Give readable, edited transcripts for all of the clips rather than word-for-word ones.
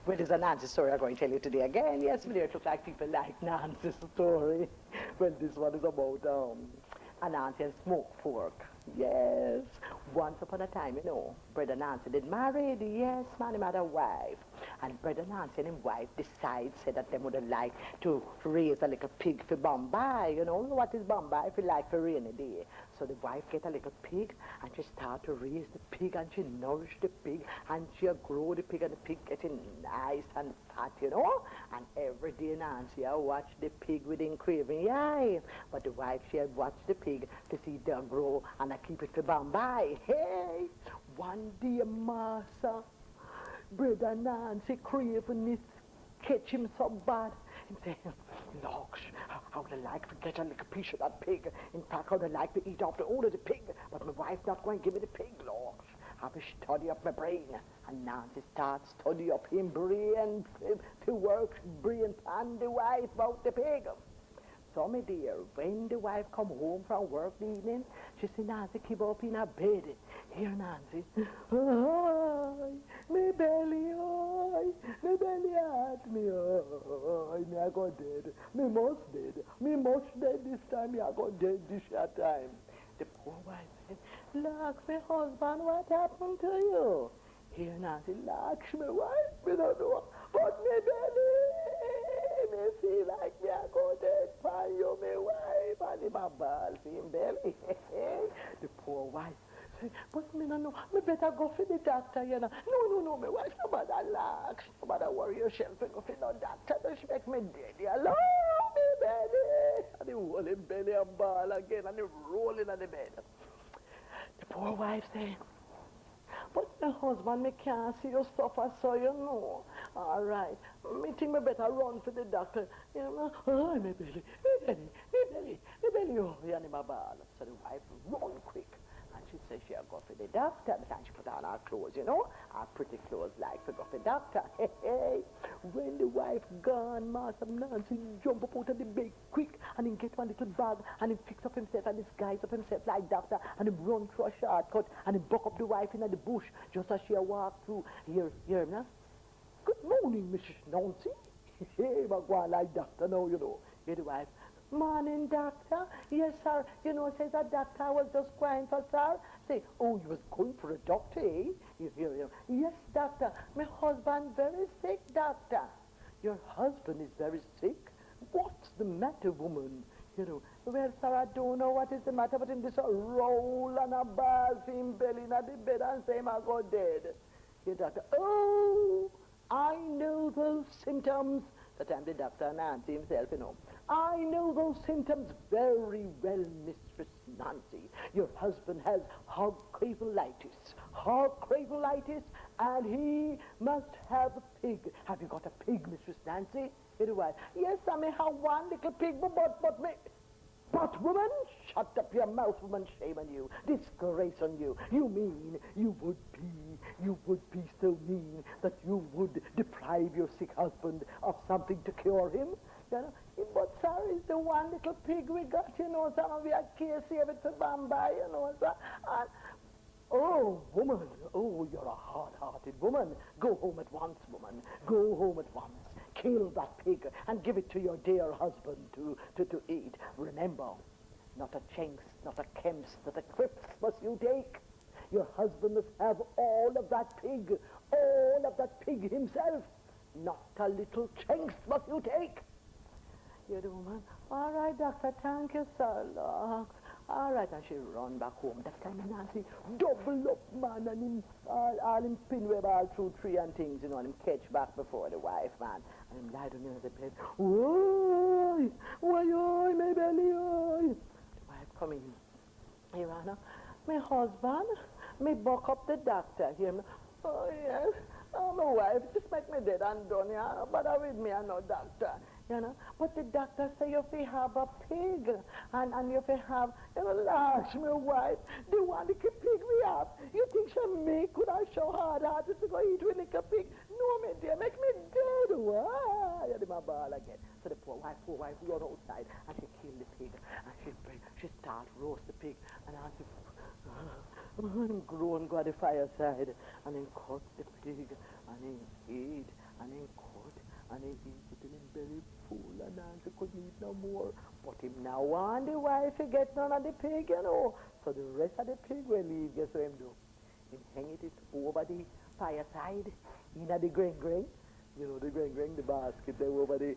Well, it's a Nancy story I'm going to tell you today again. Yes, dear, it looks like people like Nancy's story. Well, this one is about Anancy and Smoked Pork. Yes, once upon a time, Brother Nancy did marry, yes, man, he had a wife. And Brother Nancy and his wife said that they would like to raise a little pig for Bombay. You know what is Bombay if you like for rainy day. So the wife get a little pig and she start to raise the pig and she nourish the pig and she grow the pig and the pig getting nice and fat, And every day Nancy I watch the pig with craving eye. But the wife she had watched the pig to see them grow and I keep it for Bombay. Hey, one day Massa, Brother Nancy craving this catch him so bad. And say, look, I would like to get a little piece of that pig. In fact, I would like to eat off the whole of the pig. But my wife's not going to give me the pig, look. I have to study up my brain. And Nancy starts study up him brain to work brain and the wife about the pig. So, my dear, when the wife come home from work the evening, she say, Nancy, keep up in her bed. Here, Nancy. Oh, me belly, oh, me belly hurt me, oh, me I go dead. Me must dead this time, me I go dead this time. The poor wife said, look, my husband, what happened to you? Here, Nancy, look, my wife, me don't know, but me belly. Me feel like me I go dead for you, my wife, and my ball for him belly. The poor wife said, but me no know, me better go for the doctor, No, my wife, no matter relax, no matter worry yourself, me go for no doctor, don't she make me dead, hello, me belly. And the whole him belly and ball again, and the rolling on the bed. The poor wife said, but my husband, me can't see you suffer, so All right. Me think me better run for the doctor. Oh, me belly, oh, and my ball. So the wife run quick. And she says she'll go for the doctor. And she put on her clothes, her pretty clothes like to go for the doctor. Hey. When the wife gone, Master Nancy jump up out of the bed quick and he get one little bag and he fix up himself and disguise up himself like doctor and he run through a shortcut and he buck up the wife in the bush just as she walk through. Here, now. Good morning, Mrs. Nancy. Hey, but go on like doctor now, Here the wife. Morning, doctor. Yes, sir. Says a doctor I was just going for, sir. Say, oh, you was going for a doctor, eh? You hear him. Yes, doctor. My husband very sick, doctor. Your husband is very sick? What's the matter, woman? Well, sir, I don't know what is the matter, but him just a roll and a ball for him belly in the bed and say him I go dead. Here, doctor. Oh, I know those symptoms. That time the doctor and Nancy himself, I know those symptoms very well, Mistress Nancy. Your husband has hog cravelitis, and he must have a pig. Have you got a pig, Mistress Nancy? Yes, I may have one little pig, but me. But, woman, shut up your mouth, woman, shame on you, disgrace on you. You mean you would be so mean that you would deprive your sick husband of something to cure him? But, sir, it's the one little pig we got, some of you can't save it to Bombay, sir. And, oh, woman, oh, you're a hard-hearted woman. Go home at once, woman. Go home at once. Kill that pig and give it to your dear husband to eat. Remember, not a chinks, not a chems, not a crips must you take. Your husband must have all of that pig himself. Not a little chinks must you take. You're the woman. All right, doctor, thank you, sir. All right, and she run back home. That time Nancy double up, man, and him all him pinweb all through tree and things, and him catch back before the wife, man. And him lie down in the bed. Why, my belly, oi. The wife come in. Here, Anna, my husband, me buck up the doctor here. Oh, yes. Oh, my wife, just make me dead and done, yeah. But I with me, I no doctor. But the doctor say you fi have a pig, and you fi have, last my wife, the one little pig we have. You think she me could I show hard-hearted to go eat with little pig? No, my dear, make me dead. Why? You my ball again. So the poor wife run outside, and she kill the pig, and she start roast the pig, and I said, and grow and go at the fireside, and then cut the pig, and then eat, and then cut, and then eat it till him belly full, and Nancy couldn't eat no more. But him now want the wife to get none of the pig, you know. So the rest of the pig will leave, guess what him do? Him hang it over the fireside, in the grain. You know, the grain, the basket there over the,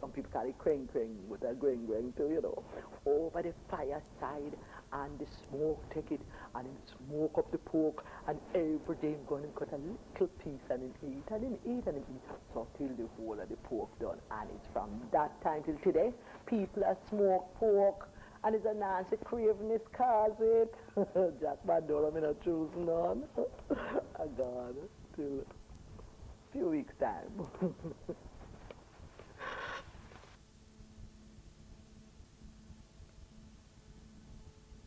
some people call it crane, but a grain too, you know. Over the fireside, and the smoke take it, and him smoke up the pork, and every day him going to cut a little piece, and him eat, and him eat, and him eat. So till the whole of the pork done, and it's from that time till today, people are smoked pork, and it's a Nancy craveness cause it. Jack my door, I'm not choosing none. I got it till few weeks time.